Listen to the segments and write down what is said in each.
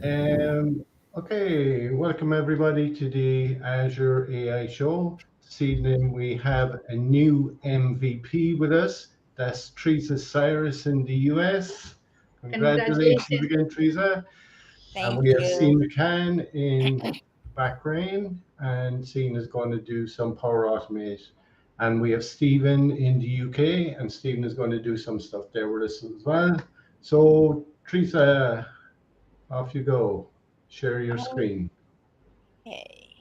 Um, okay, welcome everybody to the Azure AI Show. This evening we have a new MVP with us. That's Teresa Cyrus in the US. Congratulations Congratulations. again, Teresa. And Thank we have you. Seena Khan in Bahrain, and Seena's going to do some Power Automate. And we have Stephen in the UK, and Stephen is going to do some stuff there with us as well. So, Teresa, off you go. Share your screen. Okay.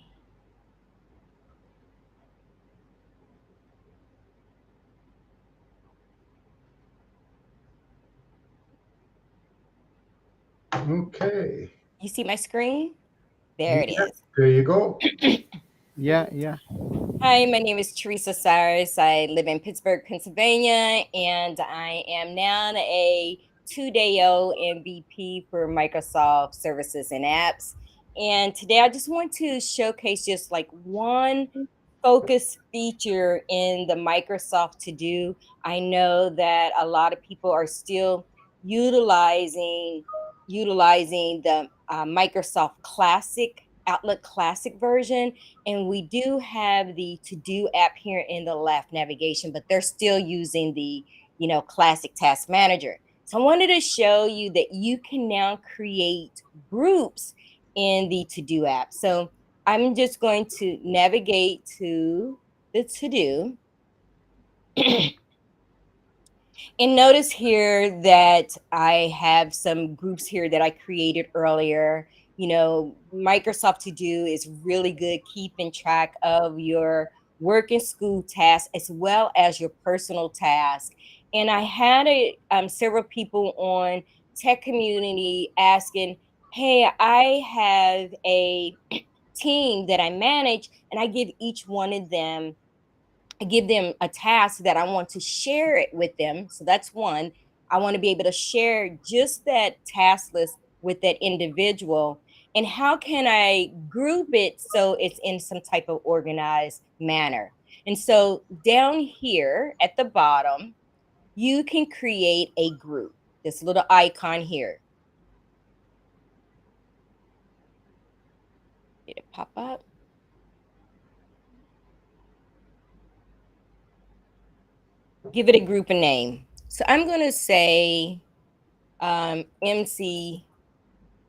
Okay. You see my screen? There it Yeah, is. there you go. Yeah, yeah. Hi, my name is Teresa Cyrus. I live in Pittsburgh, Pennsylvania, and I am now a 2-day-old MVP for Microsoft Services and Apps. And today I just want to showcase just like one focus feature in the Microsoft To Do. I know that a lot of people are still utilizing utilizing the Microsoft Classic Outlook Classic version, and we do have the To Do app here in the left navigation, but they're still using the Classic Task Manager. So I wanted to show you that you can now create groups in the To Do app. So I'm just going to navigate to the To Do. And notice here that I have some groups here that I created earlier. Microsoft To Do is really good keeping track of your work and school tasks as well as your personal tasks. And I had several people on tech community asking, hey, I have a team that I manage, and I give each one of them I give them a task that I want to share it with them. So that's one. I want to be able to share just that task list with that individual. And how can I group it so it's in some type of organized manner? And so down here at the bottom, you can create a group. This little icon here. Did it pop up? Give it a group and name. So I'm going to say MC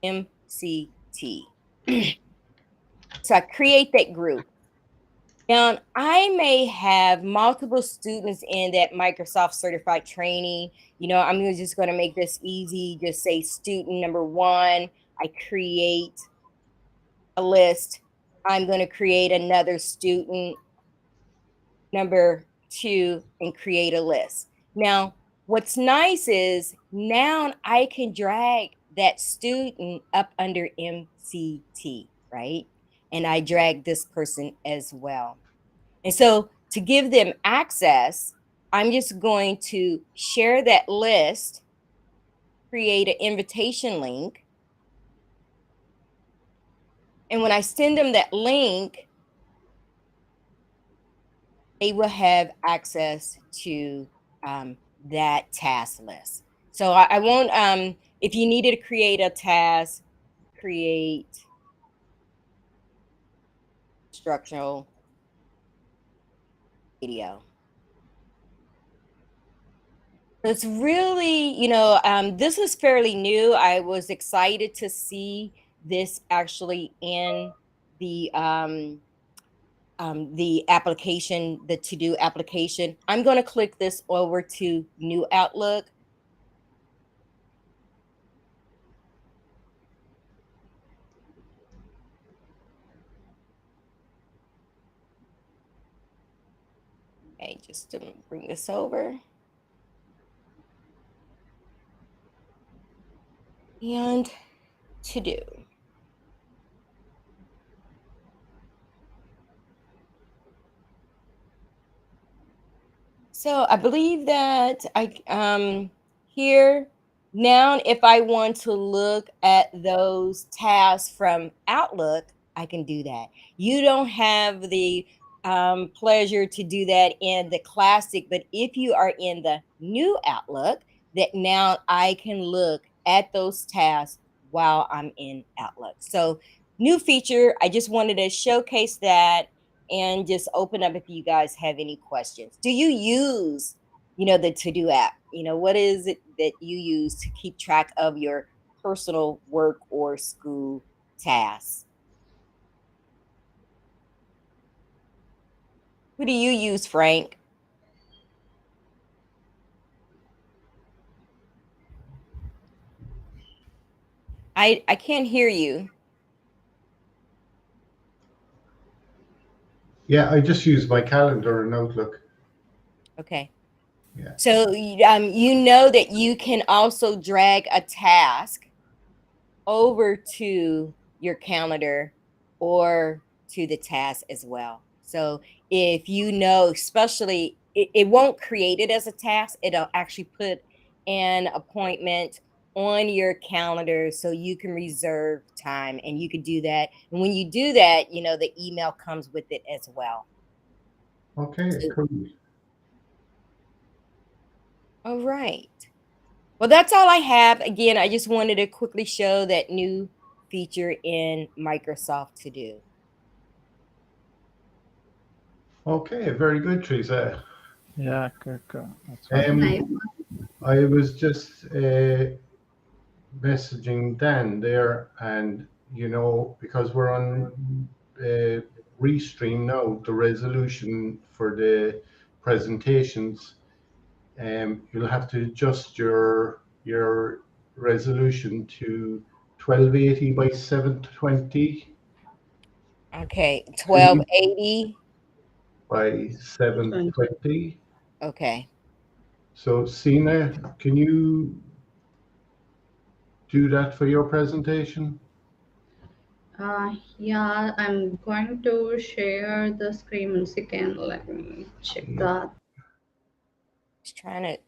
MCT. So I create that group. Now, I may have multiple students in that Microsoft certified training. I'm just going to make this easy. Just say student number one. I create a list. I'm going to create another student number two and create a list. Now, what's nice is now I can drag that student up under MCT, right? And I drag this person as well. And so to give them access, I'm just going to share that list, create an invitation link. And when I send them that link, they will have access to that task list. So I won't, if you needed to create a task, create instructional video. It's really, this is fairly new. I was excited to see this actually in the application, the To Do application. I'm going to click this over to New Outlook. Okay, just to bring this over. And To Do. So I believe that I here now, if I want to look at those tasks from Outlook, I can do that. You don't have the pleasure to do that in the classic, but if you are in the new Outlook, that now I can look at those tasks while I'm in Outlook. So new feature, I just wanted to showcase that and just open up if you guys have any questions. Do you use, the to-do app? What is it that you use to keep track of your personal work or school tasks? What do you use, Frank? I can't hear you. Yeah, I just use my calendar in Outlook. Okay. Yeah. So you know that you can also drag a task over to your calendar or to the task as well. So if especially it won't create it as a task, it'll actually put an appointment on your calendar so you can reserve time, and you can do that. And when you do that, the email comes with it as well. Okay, cool. All right. Well, that's all I have. Again, I just wanted to quickly show that new feature in Microsoft To Do. Okay, very good, Teresa. Yeah, good. That's fine. Nice. I was just messaging Dan there, and because we're on Restream now, the resolution for the presentations, you'll have to adjust your resolution to 1280 by 720 Okay, 1280. by 720. Okay. So Seena, can you do that for your presentation? Yeah, I'm going to share the screen once again. Let me check that. Just trying to.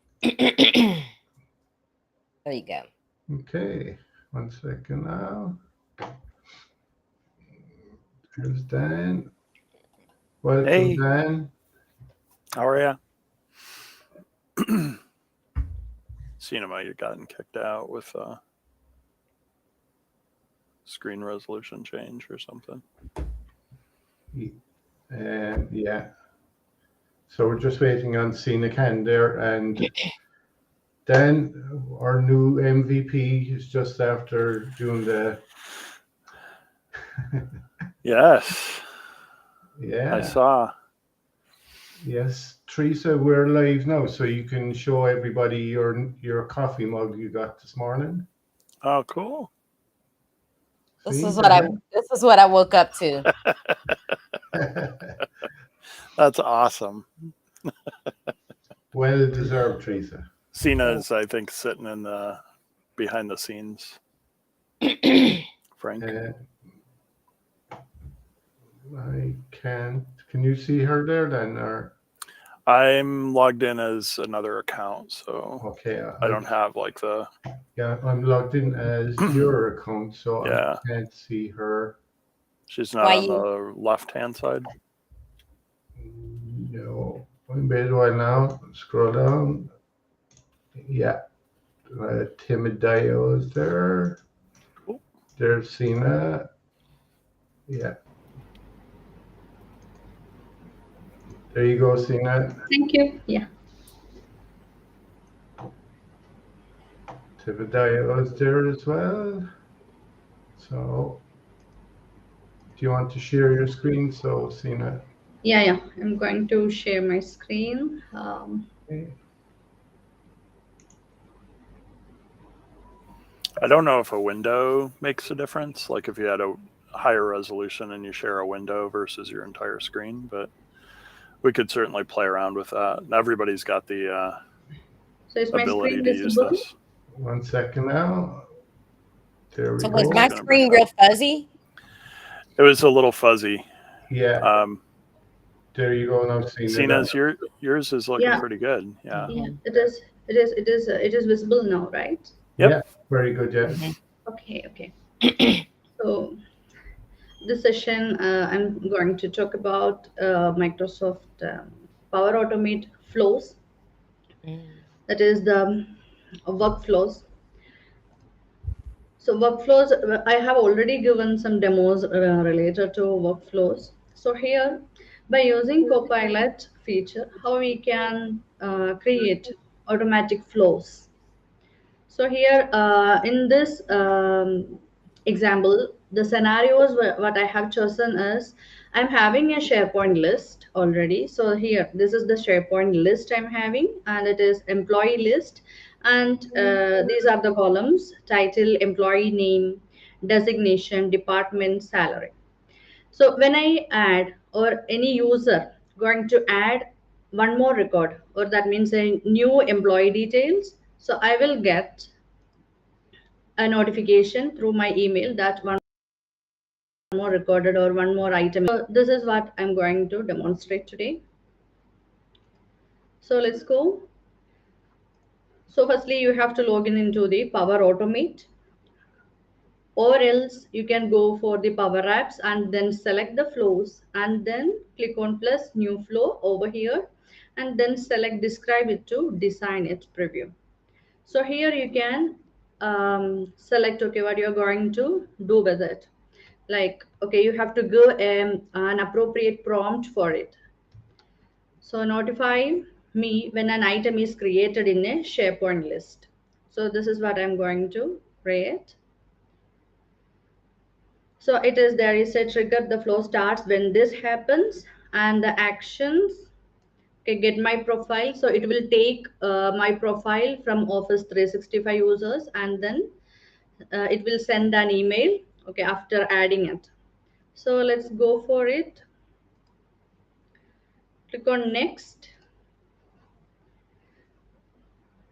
There you go. Okay, 1 second now. Here's Dan. Welcome, Hey. Dan. How are you? Seena might have gotten kicked out with screen resolution change or something. Yeah. So we're just waiting on Seena Khan there, and Dan, our new MVP, is just after doing the. Yes. Yeah. I saw. Yes, Teresa, we're live now, so you can show everybody your coffee mug you got this morning. Oh, cool. This is what I woke up to. That's awesome. Well deserved, Teresa. Seena's, I think, sitting in the behind the scenes. Frank. I can't. Can you see her there then, or? I'm logged in as another account, so okay. I don't have like the. Yeah, I'm logged in as your account, so Yeah. I can't see her. She's not on the left-hand side. No, I'm wait a while now. Scroll down. Yeah, Timid Dio is there. Cool. There's Seena. Yeah. There you go, Seena. Thank you. Yeah. Timothy is there as well. So, do you want to share your screen? So, Seena. Yeah. I'm going to share my screen. Okay. I don't know if a window makes a difference, like if you had a higher resolution and you share a window versus your entire screen, but we could certainly play around with that. Everybody's got the so is my ability screen to use visible? this. 1 second now. There we So go. was my screen real fuzzy? It was a little fuzzy. Yeah. There you go now, Seena. Seena's, yours is looking pretty good. Yeah. Yeah, it is visible now, right? Yep. Yeah, very good. Yes. Okay. So this session, I'm going to talk about Microsoft Power Automate flows. That is the workflows. So workflows, I have already given some demos related to workflows. So here, by using Copilot feature, how we can create automatic flows. So here, in this example, the scenarios what I have chosen is, I'm having a SharePoint list already. So here, this is the SharePoint list I'm having, and it is employee list. And these are the columns: title, employee name, designation, department, salary. So when I add, or any user going to add one more record, or that means a new employee details, so I will get a notification through my email that one more recorded or one more item. So this is what I'm going to demonstrate today. So let's go. So firstly, you have to log in into the Power Automate, or else you can go for the Power Apps and then select the flows and then click on plus new flow over here, and then select describe it to design it preview. So here you can select, okay, what you're going to do with it. Like, okay, you have to give an appropriate prompt for it. So notify me when an item is created in a SharePoint list. So this is what I'm going to create. So it is, there is a trigger, the flow starts when this happens, and the actions, okay, get my profile. So it will take my profile from Office 365 users, and then it will send an email, okay, after adding it. So let's go for it. Click on next,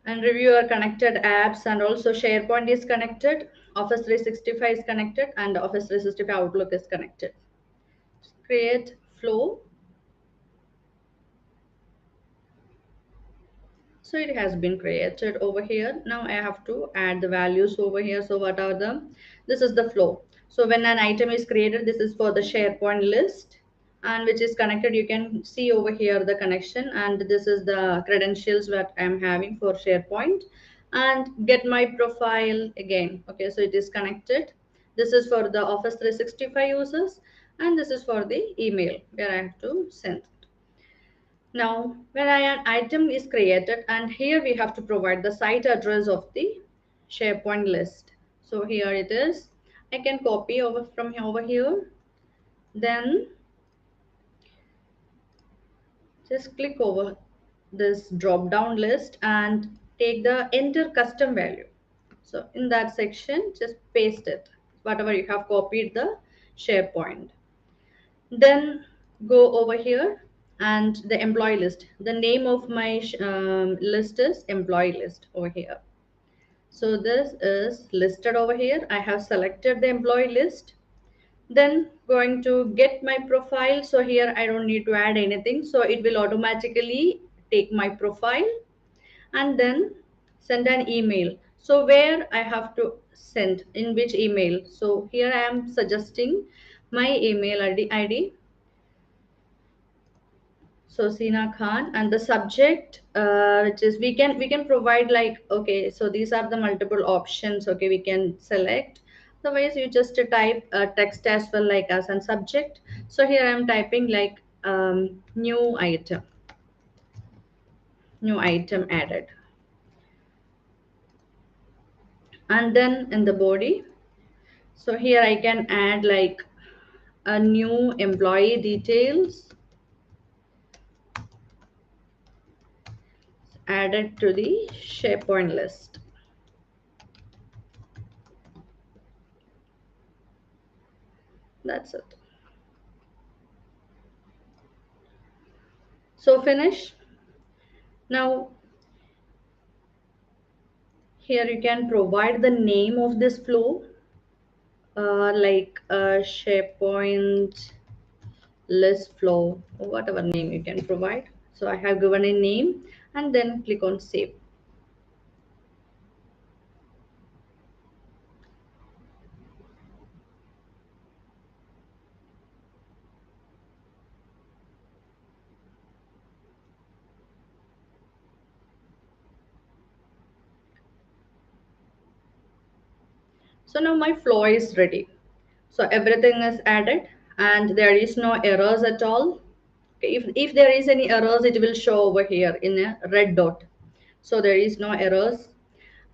and review your connected apps, and also SharePoint is connected, Office 365 is connected, and Office 365 Outlook is connected. Create flow. So it has been created over here. Now I have to add the values over here. So what are the, this is the flow. So when an item is created, this is for the SharePoint list, and which is connected. You can see over here the connection, and this is the credentials that I'm having for SharePoint, and get my profile again. Okay, so it is connected. This is for the Office 365 users, and this is for the email where I have to send. Now, when an item is created, and here we have to provide the site address of the SharePoint list. So here it is. I can copy over from over here. Then just click over this drop down list and take the enter custom value. So in that section, just paste it, whatever you have copied the SharePoint. Then go over here, and the employee list, the name of my list is employee list over here. So this is listed over here. I have selected the employee list. Then going to get my profile. So here I don't need to add anything, so it will automatically take my profile, and then send an email. So where I have to send, in which email. So here I am suggesting my email ID. So Seena Khan, and the subject, which is, we can provide like, okay, so these are the multiple options, okay, we can select. Otherwise you just type text as well, like as an subject. So here I'm typing like new item added, and then in the body, so here I can add like a new employee details added to the SharePoint list. That's it. So finish. Now here you can provide the name of this flow, like SharePoint list flow, or whatever name you can provide. So I have given a name, and then click on save. So now my flow is ready. So everything is added and there is no errors at all. Okay, if there is any errors, it will show over here in a red dot. So there is no errors.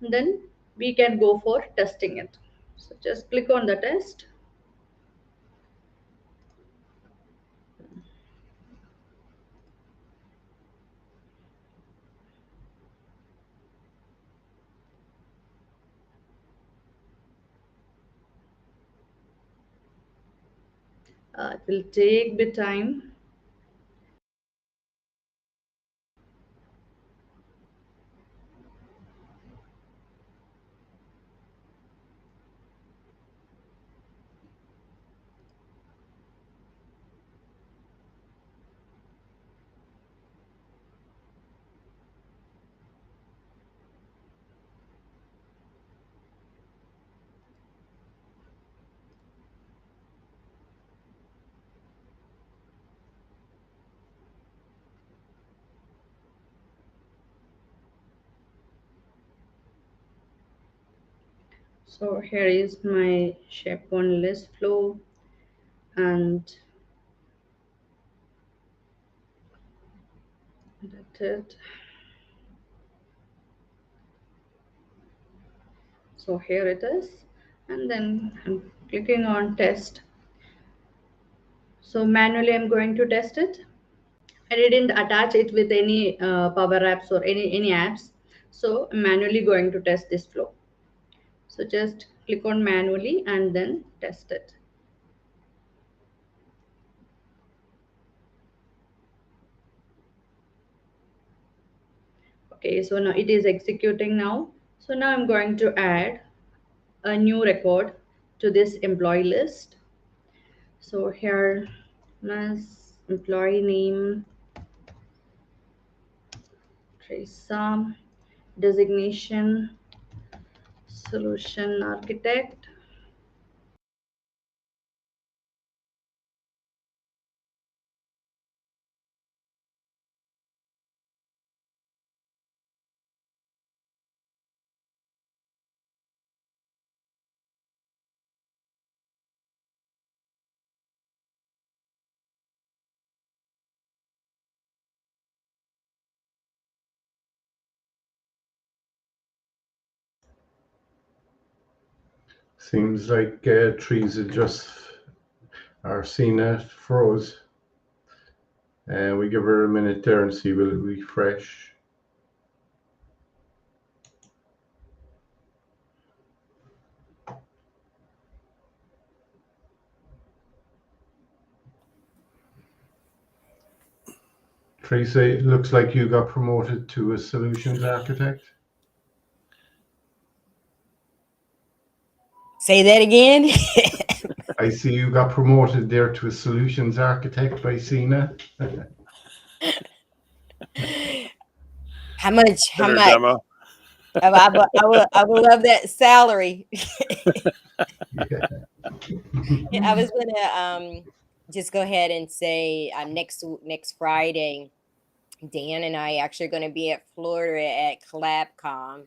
Then we can go for testing it. So just click on the test. It will take a bit time. So here is my SharePoint list flow, and that's it. So here it is, and then I'm clicking on test. So manually I'm going to test it. I didn't attach it with any Power Apps or any apps. So I'm manually going to test this flow. So just click on manually and then test it. Okay, so now it is executing now. So now I'm going to add a new record to this employee list. So here, is employee name, Teresa, designation, solution architect. Seems like Teresa just, or Seena froze. We give her a minute there and see will it refresh. Teresa, it looks like you got promoted to a solutions architect. Say that again. I see you got promoted there to a solutions architect by Seena. How much? How In her much? demo. I would love that salary. Yeah. I was gonna just go ahead and say next Friday, Dan and I actually going to be at Florida at CollabCon,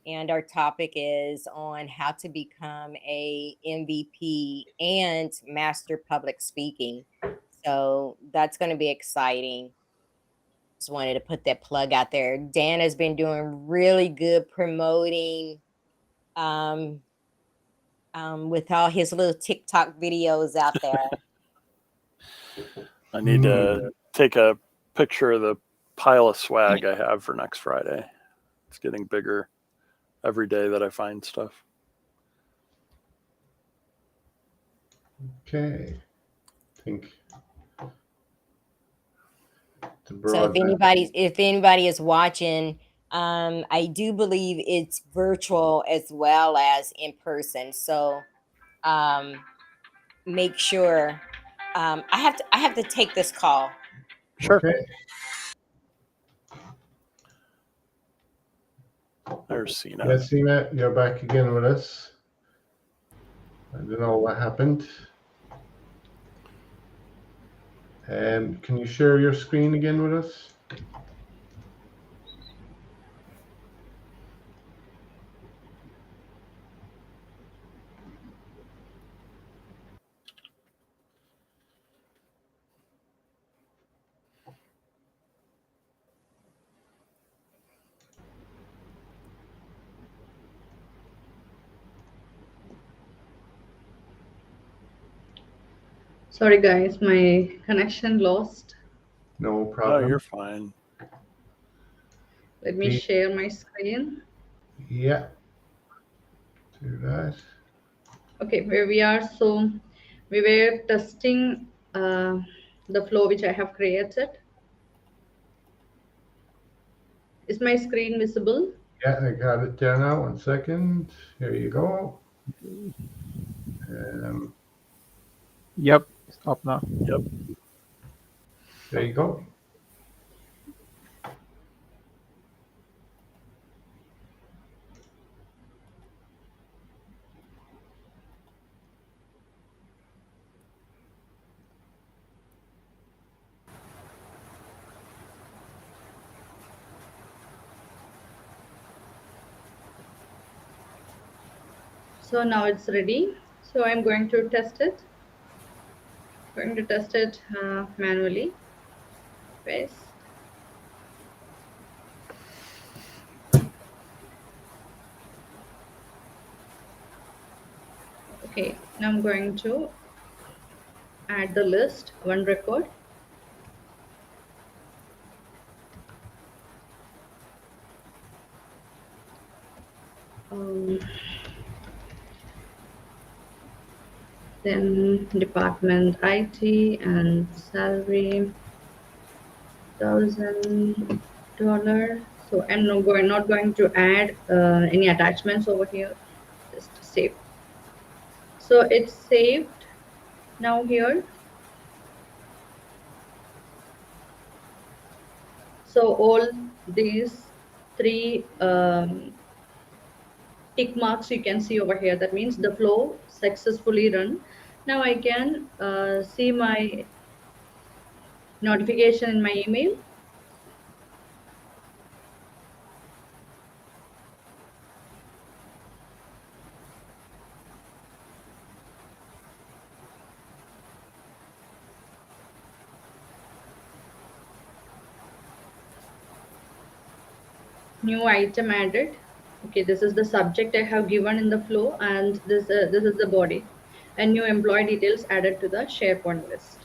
and our topic is on how to become a MVP and master public speaking. So that's going to be exciting. Just wanted to put that plug out there. Dan has been doing really good promoting with all his little TikTok videos out there. I need to take a picture of the pile of swag I have for next Friday. It's getting bigger every day that I find stuff. Okay. I think So if anybody is watching, I do believe it's virtual as well as in person. So make sure I have to take this call. Sure. Okay. There's Seena. Yes, Seena, you're back again with us. I don't know what happened. Can you share your screen again with us? Sorry guys, my connection lost. No No, problem. you're fine. Let me share my screen. Yeah. Do that. Okay, where we are. So we were testing the flow which I have created. Is my screen visible? Yeah, I got it there now. 1 second. Here you go. Yep, it's up now. Yep. There you go. So now it's ready. So I'm going to test it. Manually. Paste. Okay, now I'm going to add the list, one record. Then department IT and salary $1,000. So I'm not going to add any attachments over here. Just save. So it's saved now here. So all these three tick marks you can see over here. That means the flow successfully run. Now I can see my notification in my email. New item added. Okay, this is the subject I have given in the flow, and this is the body. And new employee details added to the SharePoint list.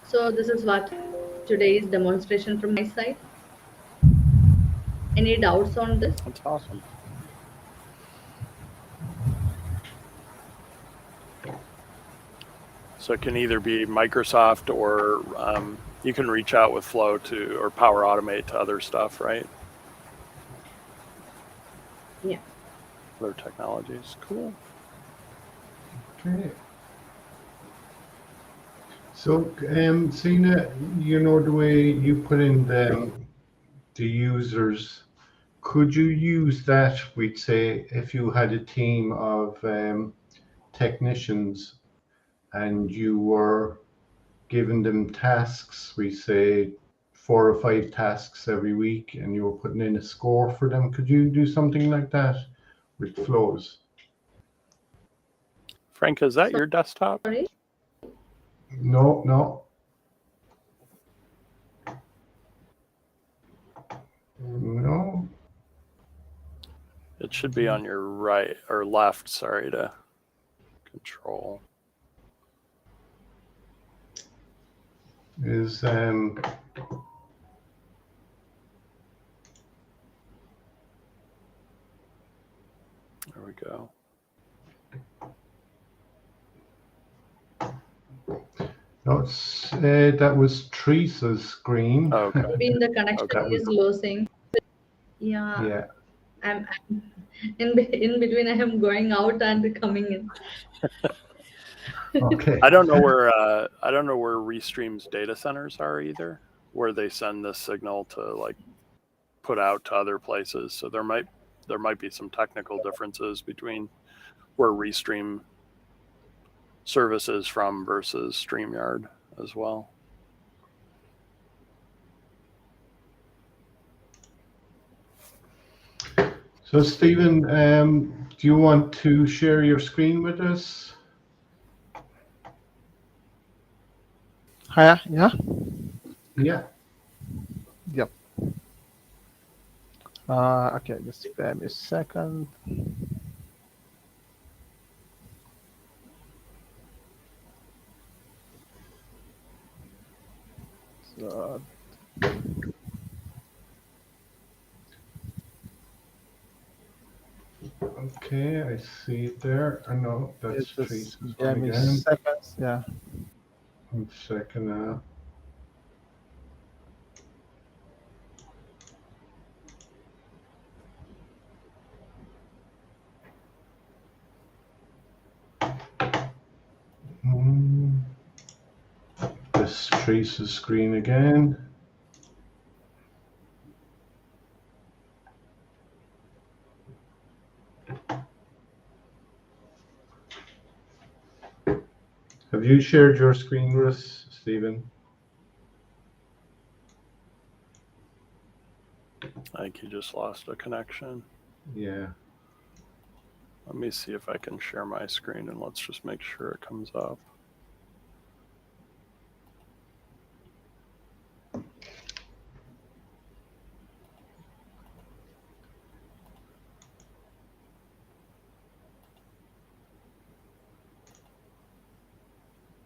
So this is what today's demonstration from my side. Any doubts on this? That's awesome. So it can either be Microsoft or you can reach out with Flow to or Power Automate to other stuff, right? Yeah. Other technologies. Cool. Okay. So, Seena, you know the way you put in the users, could you use that, we'd say, if you had a team of technicians and you were giving them tasks, we say 4 or 5 tasks every week, and you were putting in a score for them, could you do something like that with flows? Frank, is that your desktop? Sorry. No, no. No. It should be on your right or left, sorry, to control. Is There we go. no, it's, that was Teresa's screen. Oh, okay. Maybe the connection Okay. is losing. Yeah. Yeah. I'm in between. I am going out and coming in. Okay. I don't know where Restream's data centers are either, where they send this signal to like put out to other places. So there might be some technical differences between where Restream services from versus StreamYard as well. So, Stephen, do you want to share your screen with us? Yeah. Yeah. Yep. Okay, just spare me a second. So, Okay, I see it there. I know that's it's just Teresa's spare one me again. seconds. Yeah. I'm checking that. Hmm. This Teresa's screen again. Have you shared your screen with us, Stephen? I think you just lost a connection. Yeah. Let me see if I can share my screen, and let's just make sure it comes up.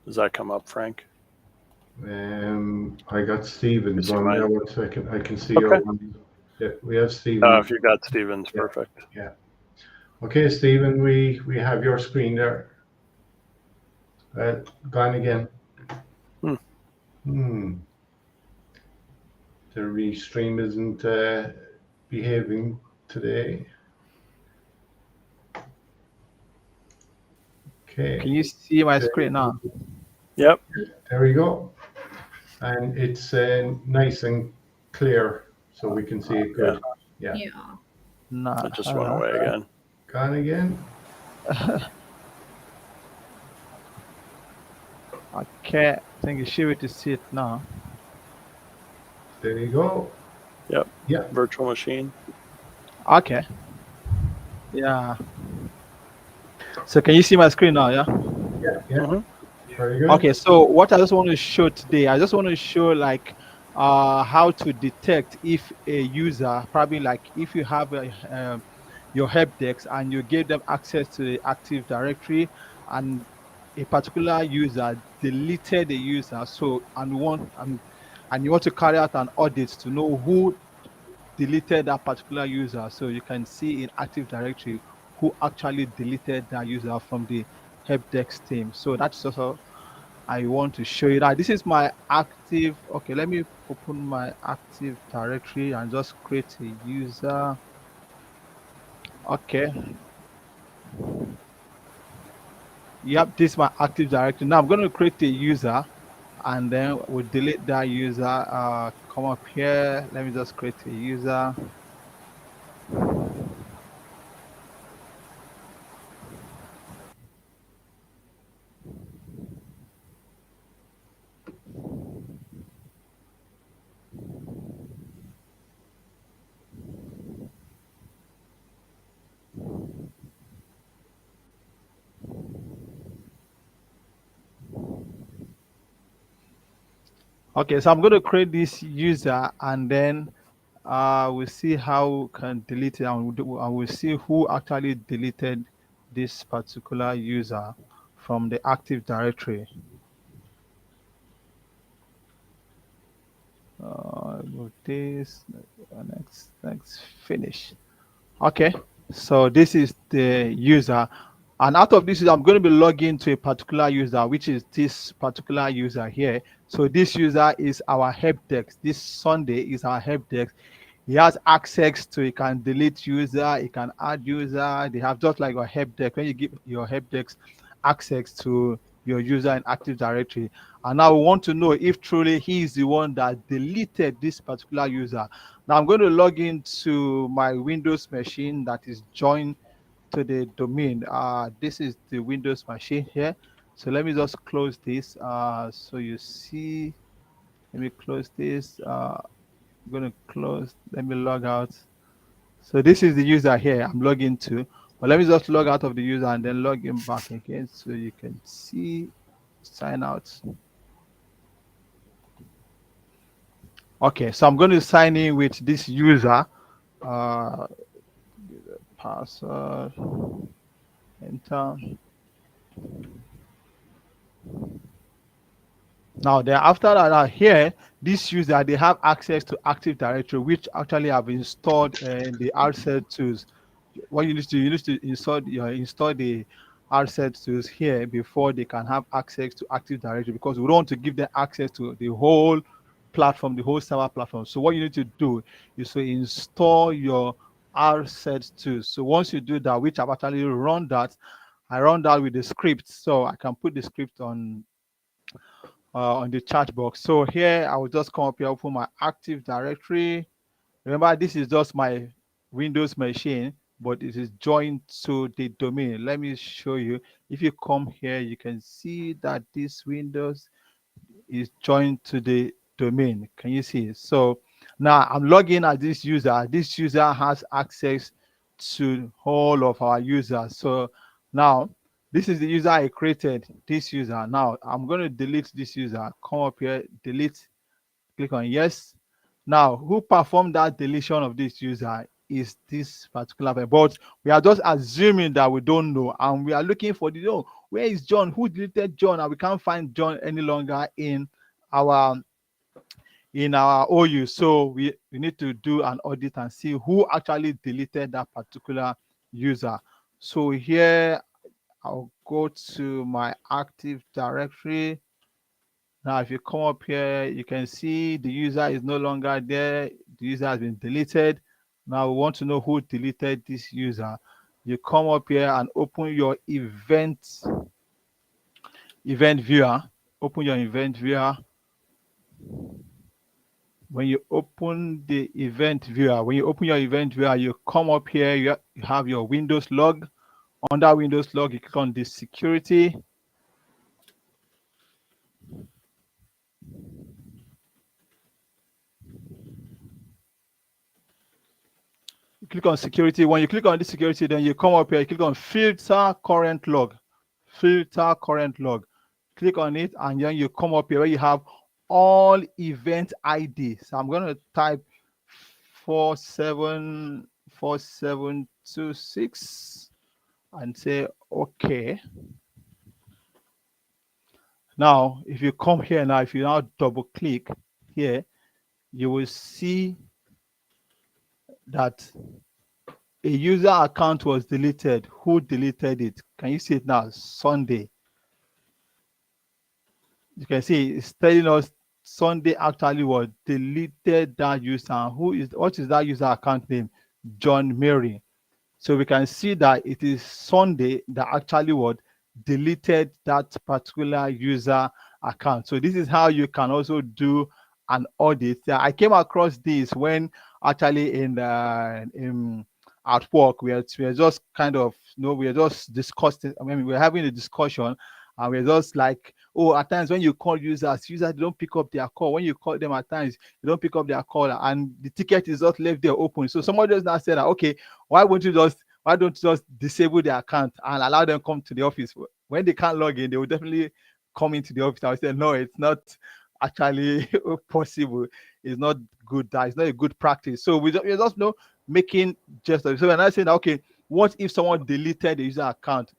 Does that come up, Frank? I got Stephen's You see one there. mine? 1 second. I can see Okay. your one. Yeah, we have Stephen. If you got Steven's, Yeah. perfect. Yeah. Okay, Stephen, we have your screen there. Gone again. Hmm. The restream isn't behaving today. Okay. Can you see my screen now? Yep. There we go. And it's nice and clear, so we can see it good. Yeah. Yeah. No. It just went away again. Gone again. Okay, I think you should be able to see it now. There you go. Yep. Yeah. Virtual machine. Okay. Yeah. So can you see my screen now? Yeah. Yeah. Mhm. Very good. Okay. So what I just want to show today, I just want to show like how to detect if a user, probably like if you have your help desk and you give them access to the Active Directory and a particular user deleted the user, so and you want to carry out an audit to know who deleted that particular user, so you can see in Active Directory who actually deleted that user from the help desk team. So that's also I want to show you that this is my active. Okay, let me open my Active Directory and just create a user. Okay. Yep, this is my Active Directory. Now I'm going to create a user and then we'll delete that user. Come up here. Let me just create a user. Okay, so I'm going to create this user and then we'll see how we can delete it and we'll see who actually deleted this particular user from the Active Directory. Move this, next, finish. Okay, so this is the user. And out of this, I'm going to be logging to a particular user, which is this particular user here. So this user is our help desk. This Sunday is our help desk. He has access to, he can delete user, he can add user. They have just like your help desk. When you give your help desk access to your user in Active Directory. And now we want to know if truly he is the one that deleted this particular user. Now I'm going to log into my Windows machine that is joined to the domain. This is the Windows machine here. So let me just close this. So you see, let me close this. I'm going to close. Let me log out. So this is the user here I'm logging to. But let me just log out of the user and then log in back again so you can see, sign out. Okay, so I'm going to sign in with this user. uh password, enter. Now, then after that, here, this user, they have access to Active Directory, which actually have installed in the RSet tools. What you need to install the RSet tools here before they can have access to Active Directory, because we don't want to give them access to the whole platform, the whole server platform. So what you need to do is to install your RSet tools. So once you do that, which I've actually run that, I run that with the script. So I can put the script on the chat box. So here I will just come up here, open my Active Directory. Remember, this is just my Windows machine, but it is joined to the domain. Let me show you. If you come here, you can see that this Windows is joined to the domain. Can you see? So now I'm logging as this user. This user has access to all of our users. So now this is the user I created, this user. Now I'm going to delete this user. Come up here, delete, click on yes. Now, who performed that deletion of this user is this particular person. But we are just assuming that we don't know, and we are looking for the where is John? Who deleted John? And we can't find John any longer our our OU. So we need to do an audit and see who actually deleted that particular user. So here I'll go to my Active Directory. Now, if you come up here, you can see the user is no longer there. The user has been deleted. Now, we want to know who deleted this user. You come up here and open your event viewer. Open your event viewer. When you open the event viewer, when you open your event viewer, you come up here, you have your Windows log. Under Windows log, you click on the security. You click on security. When you click on the security, then you come up here, you click on filter current log. Filter current log. Click on it, and then you come up here where you have all event ID. So I'm going to type 474726 and say okay. Now, if you come here now, if you now double click here, you will see that a user account was deleted. Who deleted it? Can you see it now? Sunday. You can see it's telling us Sunday actually was deleted that user. What is that user account name? John Mary. So we can see that it is Sunday that actually was deleted that particular user account. So this is how you can also do an audit. I came across this when actually in at work we are just kind of we are just discussing. I mean, we're having a discussion, and we're just like, oh, at times when you call users don't pick up their call. When you call them, at times they don't pick up their call, and the ticket is just left there open. So somebody just now said that, okay, why don't you just disable their account and allow them come to the office? When they can't log in, they will definitely come into the office. I will say, no, it's not actually possible. It's not good. That it's not a good practice. So we're just making just so we're not saying that, okay, what if someone deleted the user account?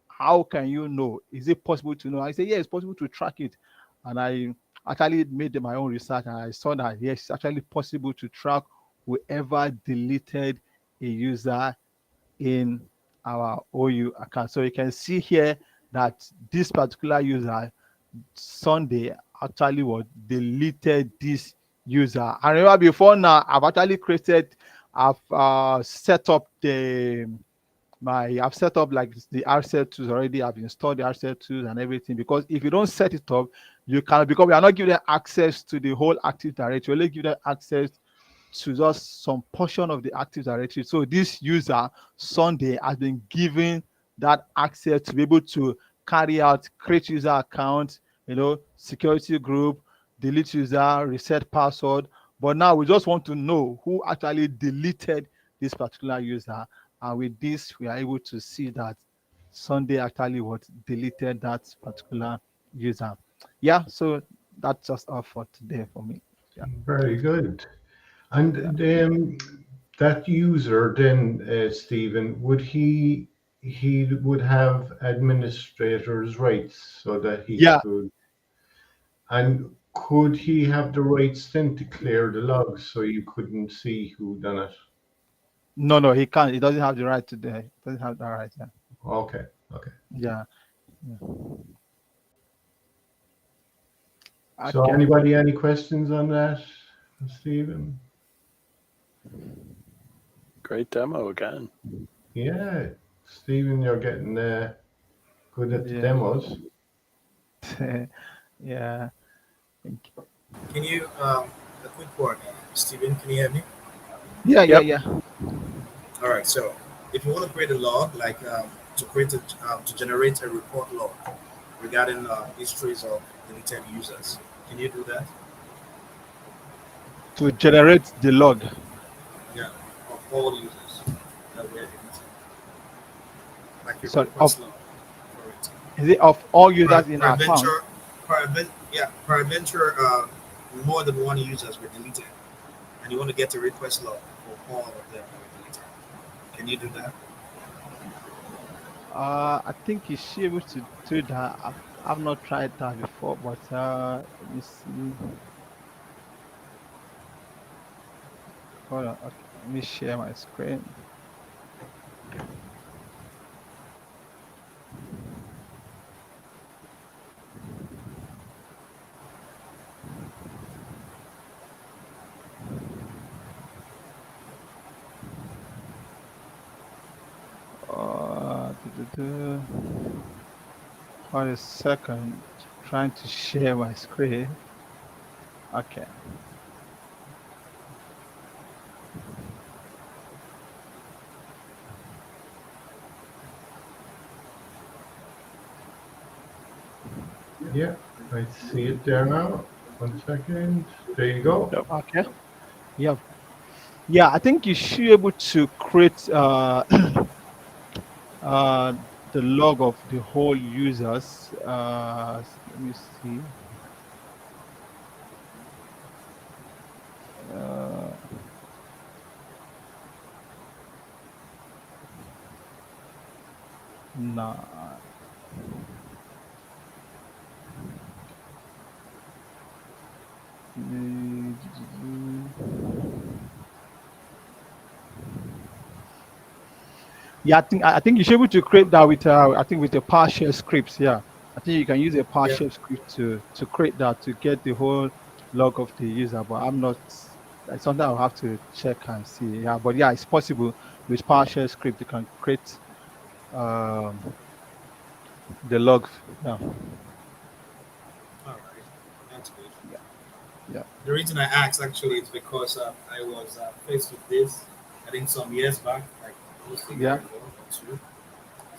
How can you know? Is it possible to know? I say, yeah, it's possible to track it. And I actually made my own research, and I saw that yes, it's actually possible to track whoever deleted a user in our OU account. So you can see here that this particular user, Sunday, actually was deleted this user. And remember, before now, I've actually set up I've set up like the RSet tools already. I've installed the RSet tools and everything, because if you don't set it up, you cannot, because we are not giving them access to the whole Active Directory. We only give them access to just some portion of the Active Directory. So this user, Sunday, has been given that access to be able to carry out, create user account, security group, delete user, reset password. But now we just want to know who actually deleted this particular user. And with this, we are able to see that Sunday actually deleted that particular user. Yeah, so that's just all for today for me. Yeah. Very good. And that user then, Stephen, would he would have administrator's rights so that he Yeah. could, and could he have the rights then to clear the logs so you couldn't see who done it? No, he can't. He doesn't have the right to do it. He doesn't have that right. Yeah. Okay, okay. Yeah. So Okay. anybody any questions on that, Stephen? Great demo again. Yeah, Stephen, you're getting good at the Yeah. demos. Yeah. Can you, a quick one, Steven, can you hear me? Yeah. Yep. All right, so if you want to create a log, like to generate a report log regarding histories of deleted users, can you do that? To generate the log. Yeah, of all users that were deleted. Like a Sorry, request log for it. Is it of all users in our account? Peradventure, more than one users were deleted, and you want to get a request log for all of them that were deleted. Can you do that? I think you should be able to do that. I've not tried that before, but let me see. Hold on. Okay, let me share my screen. Hold a second. Trying to share my screen. Okay. Yeah, I see it there now. 1 second. There you go. Yep. Okay. Yeah. Yeah, I think you should be able to create the log of the whole users. Let me see. Nah. Yeah, I think you should be able to create that with with the PowerShell scripts. Yeah, I think you can use a PowerShell script to create that to get the whole log of the user. But I'm not. That's something I'll have to check and see. Yeah, but yeah, it's possible with PowerShell script you can create the log. Yeah. All right, that's good. Yeah. The reason I asked actually is because I was faced with this, I think some years back, like almost a year ago or two.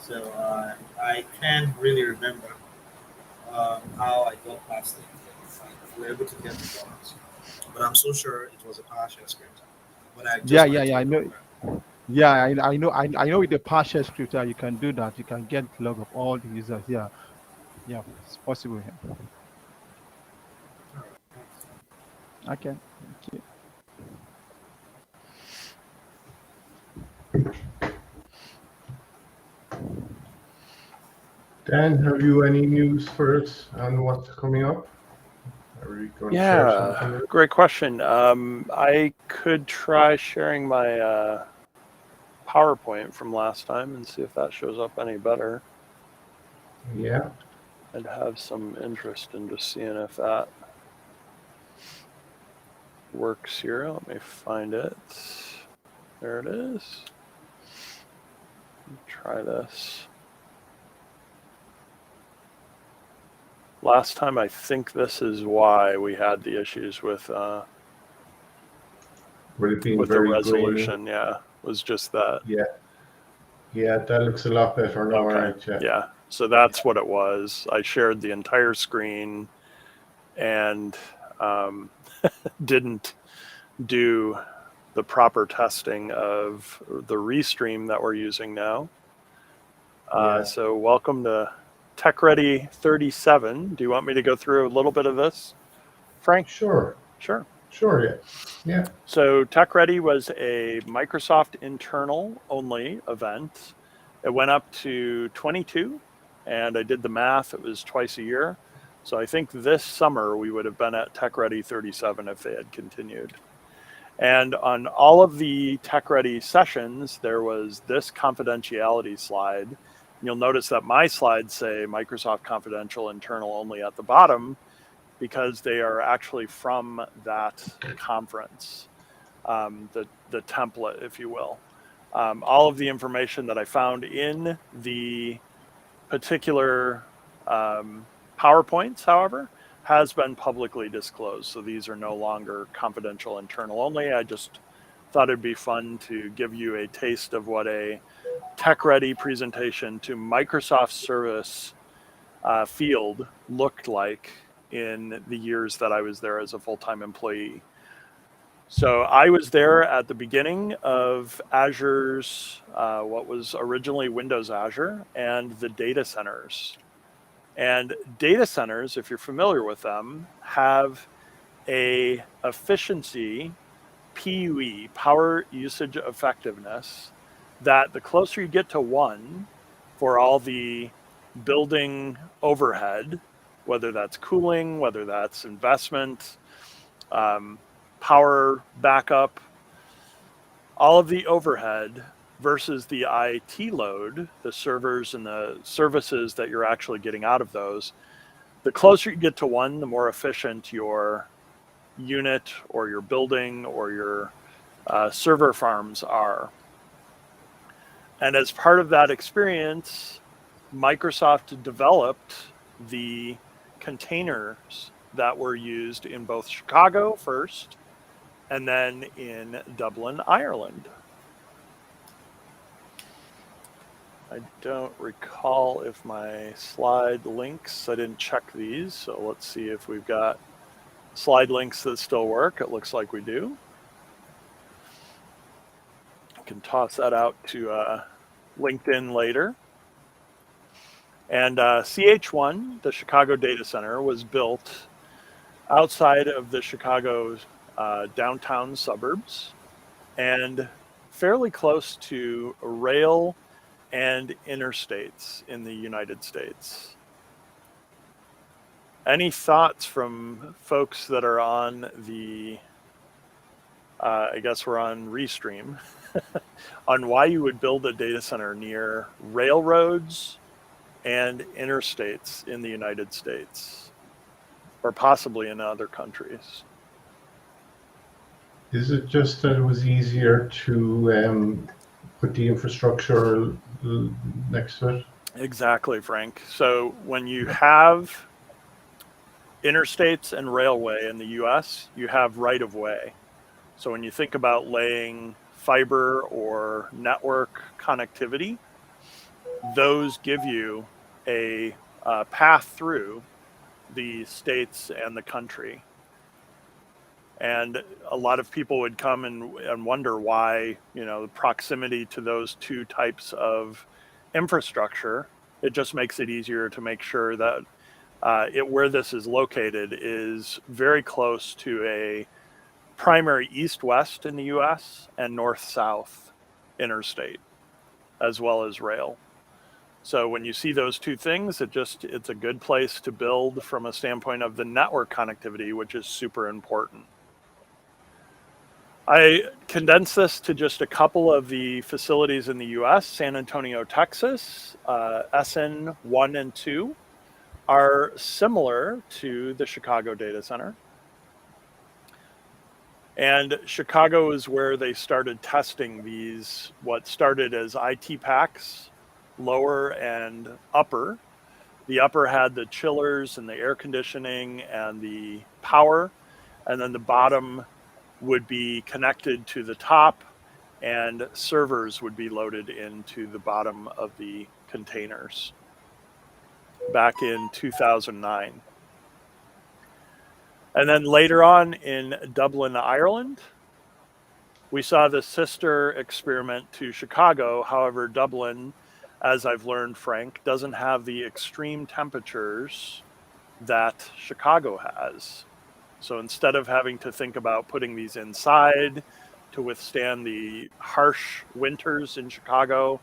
So I can't really remember how I got past it. If we were able to get the logs, but I'm so sure it was a PowerShell script. But I just Yeah. wanted to I know. remember. Yeah, I know. I know with the PowerShell script, you can do that. You can get log of all the users. Yeah. Yeah, it's possible. Yeah. Okay. Thank you. Dan, have you any news for us on what's coming up? Are you going to share something? Yeah, great question. I could try sharing my PowerPoint from last time and see if that shows up any better. Yeah. I'd have some interest in just seeing if that works here. Let me find it. There it is. Try this. Last time, I think this is why we had the issues with Would it be the very resolution. Yeah, was just that. Yeah, that looks a lot better now, right? Yeah, so that's what it was. I shared the entire screen and didn't do the proper testing of the restream that we're using now. So welcome to Tech Ready 37. Do you want me to go through a little bit of this, Frank? Sure. Sure, yeah. Yeah. So Tech Ready was a Microsoft internal only event. It went up to 22, and I did the math. It was twice a year. So I think this summer we would have been at Tech Ready 37 if they had continued. And on all of the Tech Ready sessions, there was this confidentiality slide. You'll notice that my slides say Microsoft Confidential Internal only at the bottom, because they are actually from that conference, the template, if you will. All of the information that I found in the particular PowerPoints, however, has been publicly disclosed. So these are no longer confidential internal only. I just thought it'd be fun to give you a taste of what a tech-ready presentation to Microsoft service field looked like in the years that I was there as a full-time employee. So I was there at the beginning of Azure's, what was originally Windows Azure, and the data centers. And data centers, if you're familiar with them, have a efficiency, PUE, power usage effectiveness, that the closer you get to 1 for all the building overhead, whether that's cooling, whether that's investment, power backup, all of the overhead versus the IT load, the servers and the services that you're actually getting out of those, the closer you get to 1, the more efficient your unit or your building or your server farms are. And as part of that experience, Microsoft developed the containers that were used in both Chicago first and then in Dublin, Ireland. I don't recall if my slide links, I didn't check these, so let's see if we've got slide links that still work. It looks like we do. I can toss that out to LinkedIn later. And CH1, the Chicago data center, was built outside of the Chicago downtown suburbs and fairly close to rail and interstates in the United States. Any thoughts from folks that are on the, I guess we're on Restream, on why you would build a data center near railroads and interstates in the United States, or possibly in other countries? Is it just that it was easier to put the infrastructure next to it? Exactly, Frank. So when you have interstates and railway in the US, you have right-of-way. So when you think about laying fiber or network connectivity, those give you a path through the states and the country. And a lot of people would come and wonder why, the proximity to those two types of infrastructure, it just makes it easier to make sure that where this is located is very close to a primary east-west in the US and north-south interstate, as well as rail. So when you see those two things, it's a good place to build from a standpoint of the network connectivity, which is super important. I condensed this to just a couple of the facilities in the US. San Antonio, Texas, SN 1 and 2 are similar to the Chicago data center. And Chicago is where they started testing these, what started as IT packs, lower and upper. The upper had the chillers and the air conditioning and the power, and then the bottom would be connected to the top, and servers would be loaded into the bottom of the containers back in 2009. And then later on in Dublin, Ireland, we saw the sister experiment to Chicago. However, Dublin, as I've learned, Frank, doesn't have the extreme temperatures that Chicago has. So instead of having to think about putting these inside to withstand the harsh winters in Chicago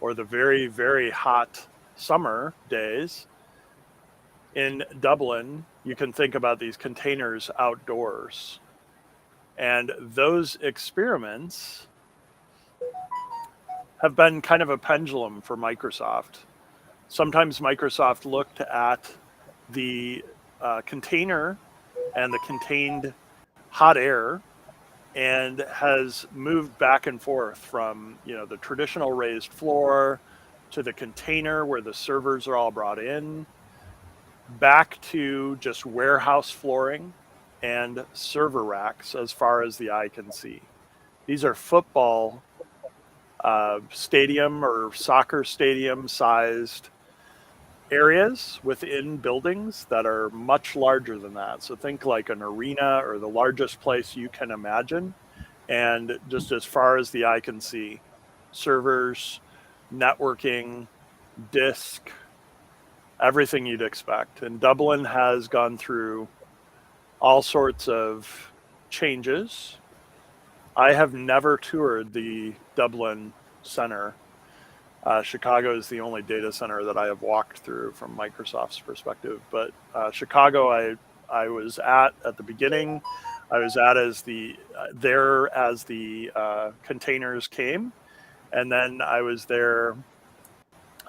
or the very, very hot summer days, in Dublin, you can think about these containers outdoors. And those experiments have been kind of a pendulum for Microsoft. Sometimes Microsoft looked at the container and the contained hot air and has moved back and forth from, you know, the traditional raised floor to the container where the servers are all brought in, back to just warehouse flooring and server racks as far as the eye can see. These are football stadium or soccer stadium sized areas within buildings that are much larger than that. So think like an arena or the largest place you can imagine. And just as far as the eye can see, servers, networking, disk, everything you'd expect. And Dublin has gone through all sorts of changes. I have never toured the Dublin Center. Chicago is the only data center that I have walked through from Microsoft's perspective. But Chicago, I was at the beginning. I was at there as the containers came, and then I was there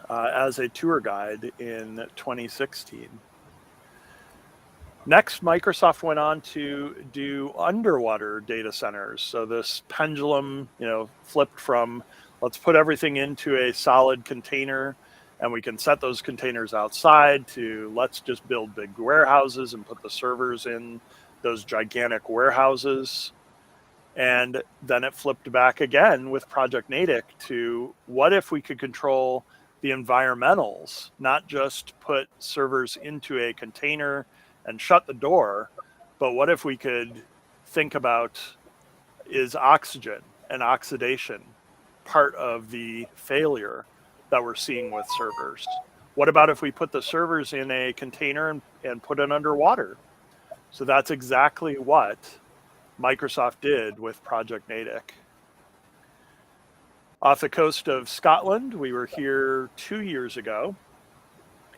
as a tour guide in 2016. Next, Microsoft went on to do underwater data centers. So this pendulum, you know, flipped from let's put everything into a solid container and we can set those containers outside to let's just build big warehouses and put the servers in those gigantic warehouses. And then it flipped back again with Project Natick to what if we could control the environmentals, not just put servers into a container and shut the door, but what if we could think about, is oxygen and oxidation part of the failure that we're seeing with servers? What about if we put the servers in a container and put it underwater? So that's exactly what Microsoft did with Project Natick. Off the coast of Scotland, we were here 2 years ago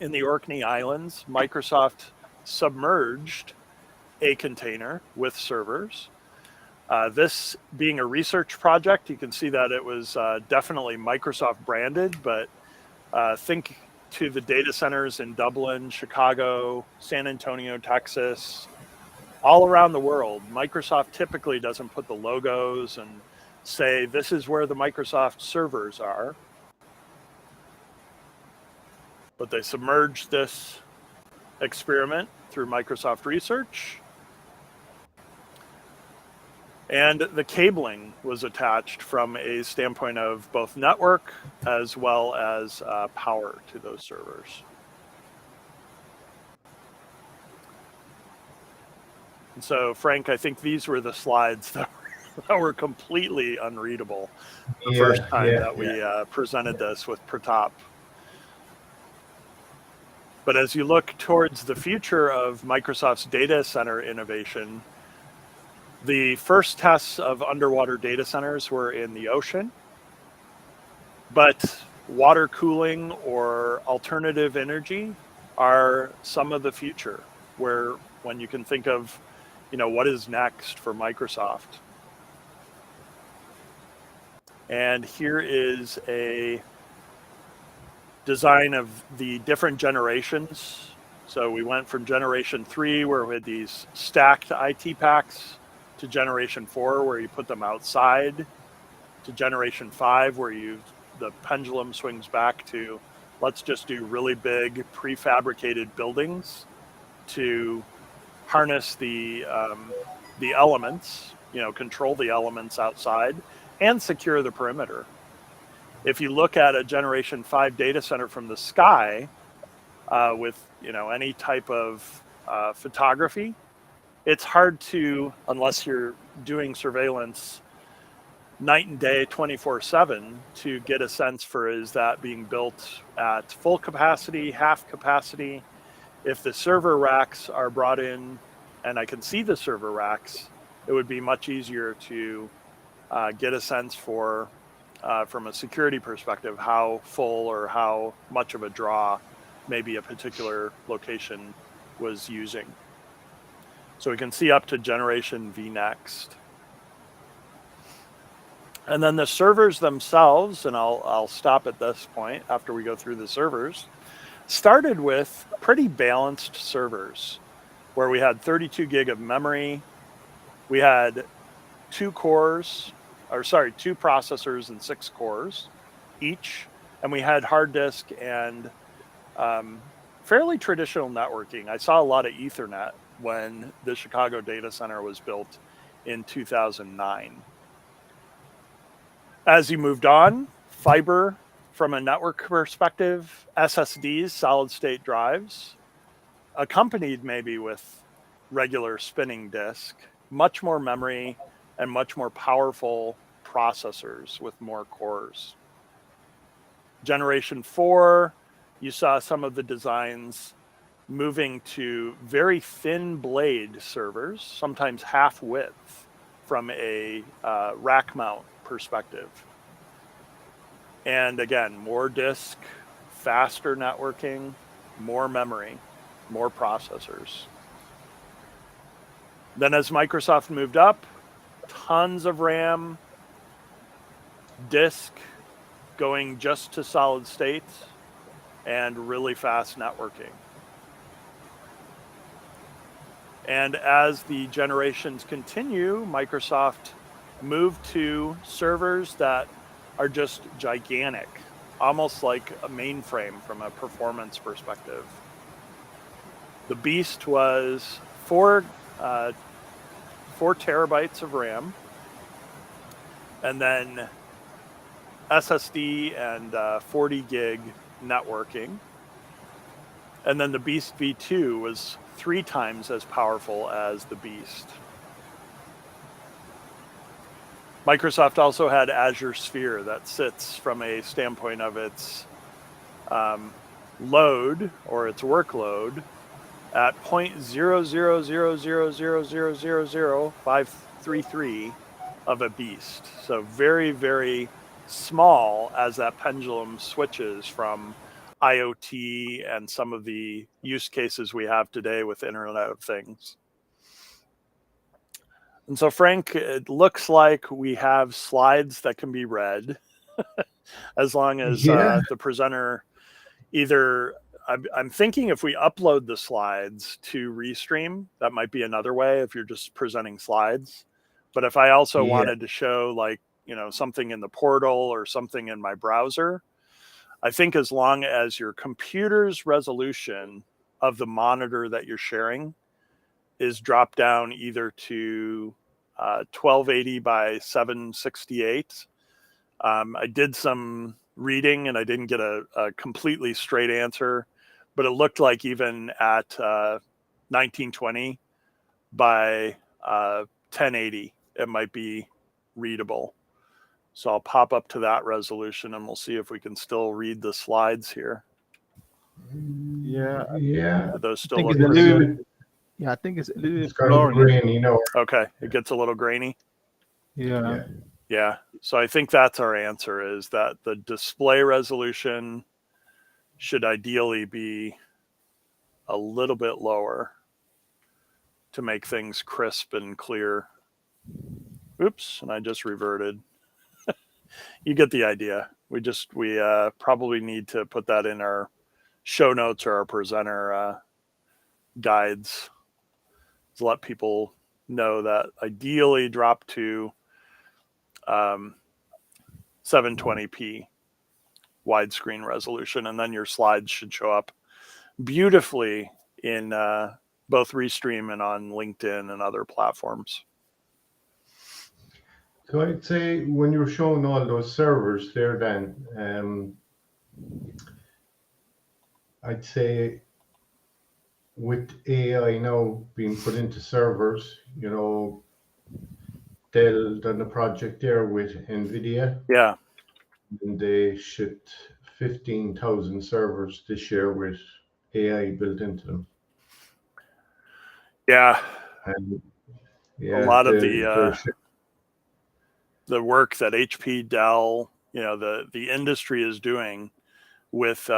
in the Orkney Islands. Microsoft submerged a container with servers. This being a research project, you can see that it was definitely Microsoft branded, but think to the data centers in Dublin, Chicago, San Antonio, Texas, all around the world. Microsoft typically doesn't put the logos and say, this is where the Microsoft servers are. But they submerged this experiment through Microsoft Research. And the cabling was attached from a standpoint of both network as well as power to those servers. And so, Frank, I think these were the slides that were completely unreadable the first time that we presented this with Prathap. But as you look towards the future of Microsoft's data center innovation, the first tests of underwater data centers were in the ocean, but water cooling or alternative energy are some of the future, where when you can think of, you know, what is next for Microsoft. And here is a design of the different generations. So we went from generation 3, where we had these stacked IT packs, to generation 4, where you put them outside, to generation 5, where the pendulum swings back to let's just do really big prefabricated buildings to harness the elements, you know, control the elements outside and secure the perimeter. If you look at a generation 5 data center from the sky with, you know, any type of photography, it's hard to, unless you're doing surveillance night and day 24/7, to get a sense for, is that being built at full capacity, half capacity? If the server racks are brought in and I can see the server racks, it would be much easier to get a sense for, from a security perspective, how full or how much of a draw maybe a particular location was using. So we can see up to generation vNext. And then the servers themselves, and I'll stop at this point after we go through the servers, started with pretty balanced servers where we had 32 gig of memory. We had two processors and 6 cores each. And we had hard disk and fairly traditional networking. I saw a lot of Ethernet when the Chicago data center was built in 2009. As you moved on, fiber from a network perspective, SSDs, solid state drives, accompanied maybe with regular spinning disk, much more memory and much more powerful processors with more cores. Generation 4, you saw some of the designs moving to very thin blade servers, sometimes half width from a rack mount perspective. And again, more disk, faster networking, more memory, more processors. Then as Microsoft moved up, tons of RAM, disk going just to solid state, and really fast networking. And as the generations continue, Microsoft moved to servers that are just gigantic, almost like a mainframe from a performance perspective. The Beast was 4 terabytes of RAM, and then SSD and 40 gig networking. And then the Beast V2 was 3 times as powerful as the Beast. Microsoft also had Azure Sphere that sits from a standpoint of its load or its workload at 0.00000000533 of a Beast. So very, very small as that pendulum switches from IoT and some of the use cases we have today with Internet of Things. And so, Frank, it looks like we have slides that can be read as long as the presenter either, I'm thinking if we upload the slides to Restream, that might be another way if you're just presenting slides. But if I also wanted to show like, you know, something in the portal or something in my browser, I think as long as your computer's resolution of the monitor that you're sharing is dropped down either to 1280 by 768. I did some reading and I didn't get a completely straight answer, but it looked like even at 1920 by 1080, it might be readable. So I'll pop up to that resolution and we'll see if we can still read the slides here. Yeah. Do those still look good? Yeah, I think it's a little kind of grainy, no. Okay, it gets a little grainy. Yeah. So I think that's our answer, is that the display resolution should ideally be a little bit lower to make things crisp and clear. Oops, and I just reverted. You get the idea. We probably need to put that in our show notes or our presenter guides to let people know that ideally drop to 720p widescreen resolution, and then your slides should show up beautifully in both Restream and on LinkedIn and other platforms. So I'd say when you're showing all those servers there, then I'd say with AI now being put into servers, you know, Dell done a project there with NVIDIA. Yeah. And they shipped 15,000 servers this year with AI built into them. Yeah. And A yeah, lot of they're the work that HP, Dell, the industry is doing with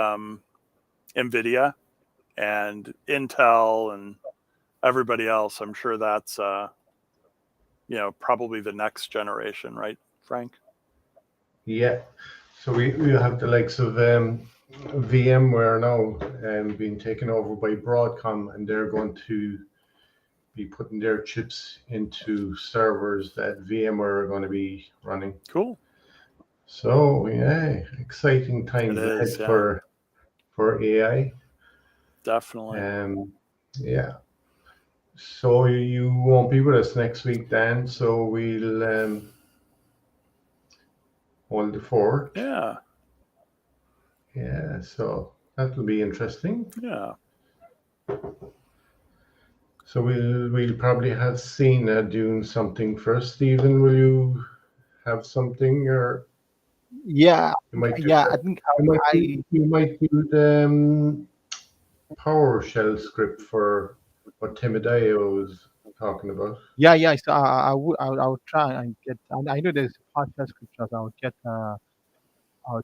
NVIDIA and Intel and everybody else. I'm sure that's probably the next generation, right, Frank? yeah. So we have the likes of VMware now being taken over by Broadcom, and they're going to be putting their chips into servers that VMware are going to be running. Cool. So yeah, exciting times It is, ahead for AI. Definitely. Yeah. So you won't be with us next week, Dan. So we'll hold the fort. Yeah. Yeah. So that'll be interesting. Yeah. So we'll probably have Seena doing something first. Stephen, will you have something, or Yeah, you might do yeah. I think you might do the PowerShell script for what Timideo was talking about. yeah. So I would try and get. I know there's partial scriptures. I would get. I'll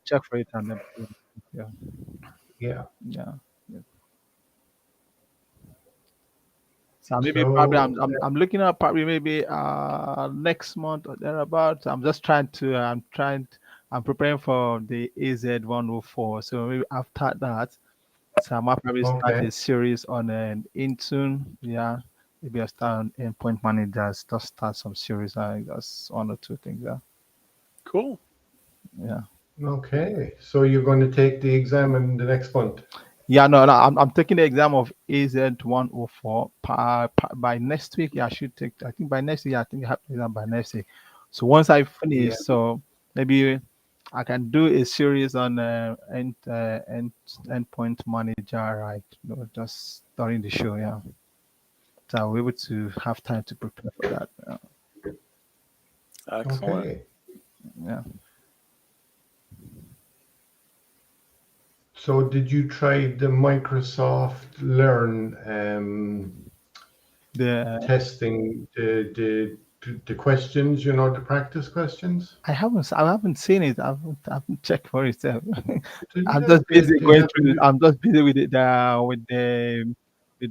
check for it and then. Yeah, Yeah. yeah. Yeah. So maybe probably So I'm looking at probably maybe next month or thereabouts. I'm preparing for the AZ 104. So maybe after that, so I might probably start okay. a series on an Intune. Yeah. Maybe I start on endpoint managers, just start some series. I just one or two things. Yeah. Cool. Yeah. Okay. So you're going to take the exam in the next month. Yeah, no. I'm taking the exam of AZ 104 by next week. Yeah, I should take. I think by next week. I think I have the exam by next week. So once I finish, Yeah. so maybe I can do a series on endpoint manager, right? Just during the show. Yeah, so I'll be able to have time to prepare for that. Excellent. Okay. Yeah. So did you try the Microsoft Learn The testing the questions? The practice questions. I haven't seen it. I haven't checked for it. Didn't I'm have just busy they going have through. I'm just busy with it with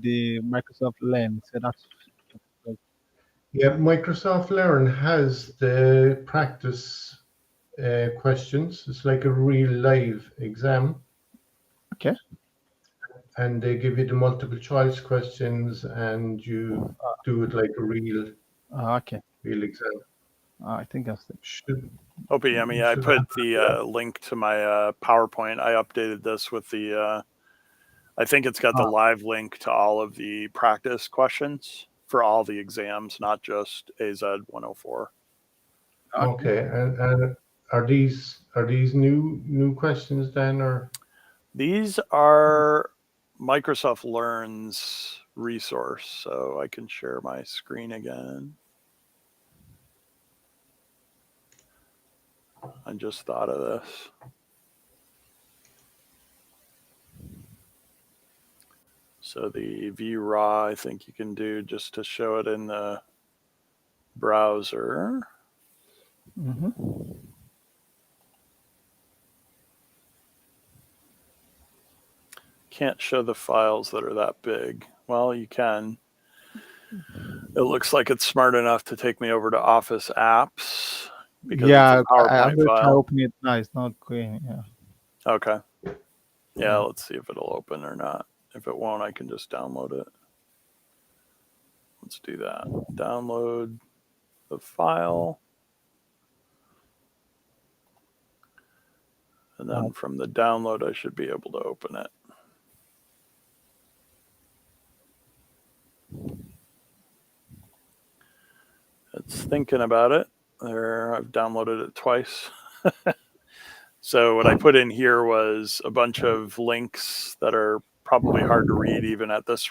the Microsoft Lens. So that's Yeah, Microsoft Learn has the practice questions. It's like a real live exam, okay. and they give you the multiple choice questions, and you do it like a Okay. real exam. I think that's it. Opeyemi, I Should put have the link to my PowerPoint. I updated this with the, I think it's got the live link to all of the practice questions for all the exams, not just AZ 104. Okay, and are these new questions then, or These are Microsoft Learn's resource, so I can share my screen again. I just thought of this. So the view raw, I think you can do just to show it in the browser. Mm-hmm. Can't show the files that are that big. Well, you can. It looks like it's smart enough to take me over to Office Apps because Yeah, it's a I'm PowerPoint gonna try file. opening it now. It's not going. Yeah. Okay. Yeah, let's see if it'll open or not. If it won't, I can just download it. Let's do that. Download the file. And then from the download, I should be able to open it. It's thinking about it. There, I've downloaded it twice. So what I put in here was a bunch of links that are probably hard to read even at this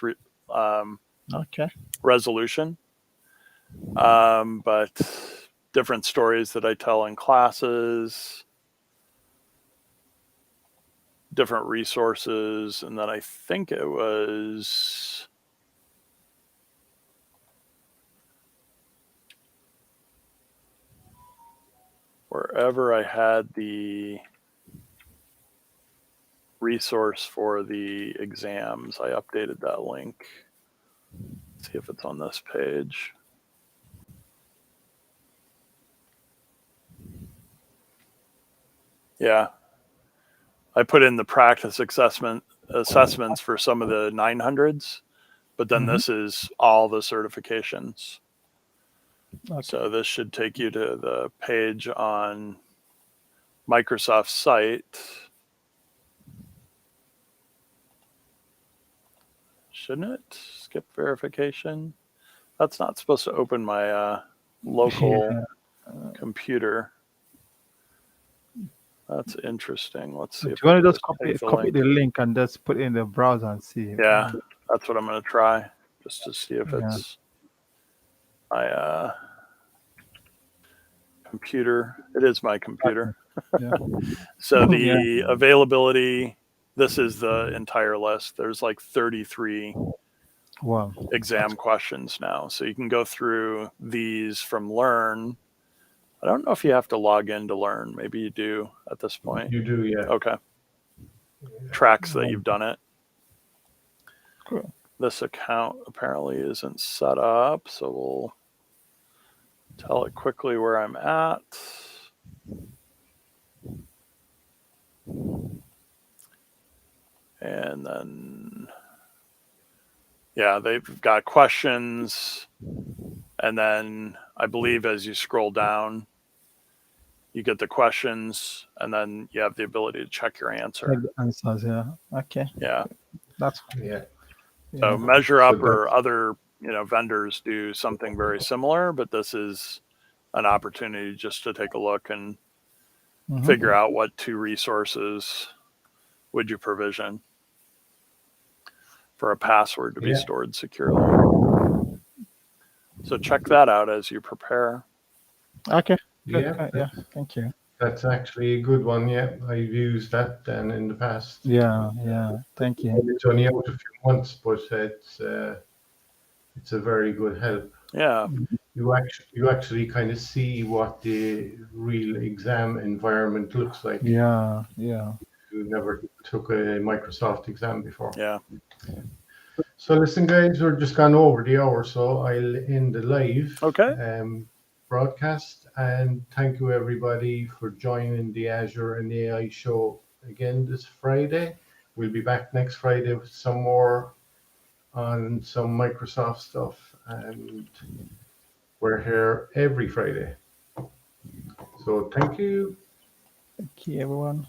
Okay. resolution. But different stories that I tell in classes, different resources, and then I think it was wherever I had the resource for the exams, I updated that link. Let's see if it's on this page. Yeah, I put in the practice assessments for some of the 900s, but then this is all the certifications. Okay. So this should take you to the page on Microsoft's site. Shouldn't it? Skip verification. That's not supposed to open my local computer. That's interesting. Let's see. Do you want to just copy the link and just put it in the browser and see? Yeah, that's what I'm going to try, just to see if it's my computer. It is my computer. Yeah. So the availability, this is the entire list. There's like 33 exam questions now. So you can go through these from Learn. I don't know if you have to log in to Learn. Maybe you do at this point. You do, yeah. Okay. Tracks that you've done it. Cool. This account apparently isn't set up, so we'll tell it quickly where I'm at. And then, yeah, they've got questions. And then I believe as you scroll down, you get the questions, and then you have the ability to check your answer. Check the answers, yeah. Okay. Yeah. That's yeah. So Measure Up or other vendors do something very similar, but this is an opportunity just to take a look and figure out what 2 resources would you provision for a password to be stored securely. So check that out as you prepare. Okay. Good. Yeah. Thank you. That's actually a good one. Yeah, I've used that then in the past. Yeah. Thank you. It's only out a few months, but it's a very good help. Yeah. You actually kind of see what the real exam environment looks like. Yeah. You never took a Microsoft exam before. Yeah. So listen, guys, we're just gone over the hour, so I'll end the live broadcast. And thank you, everybody, for joining the Azure and AI show again this Friday. We'll be back next Friday with some more on some Microsoft stuff. And we're here every Friday. So thank you. Thank you, everyone.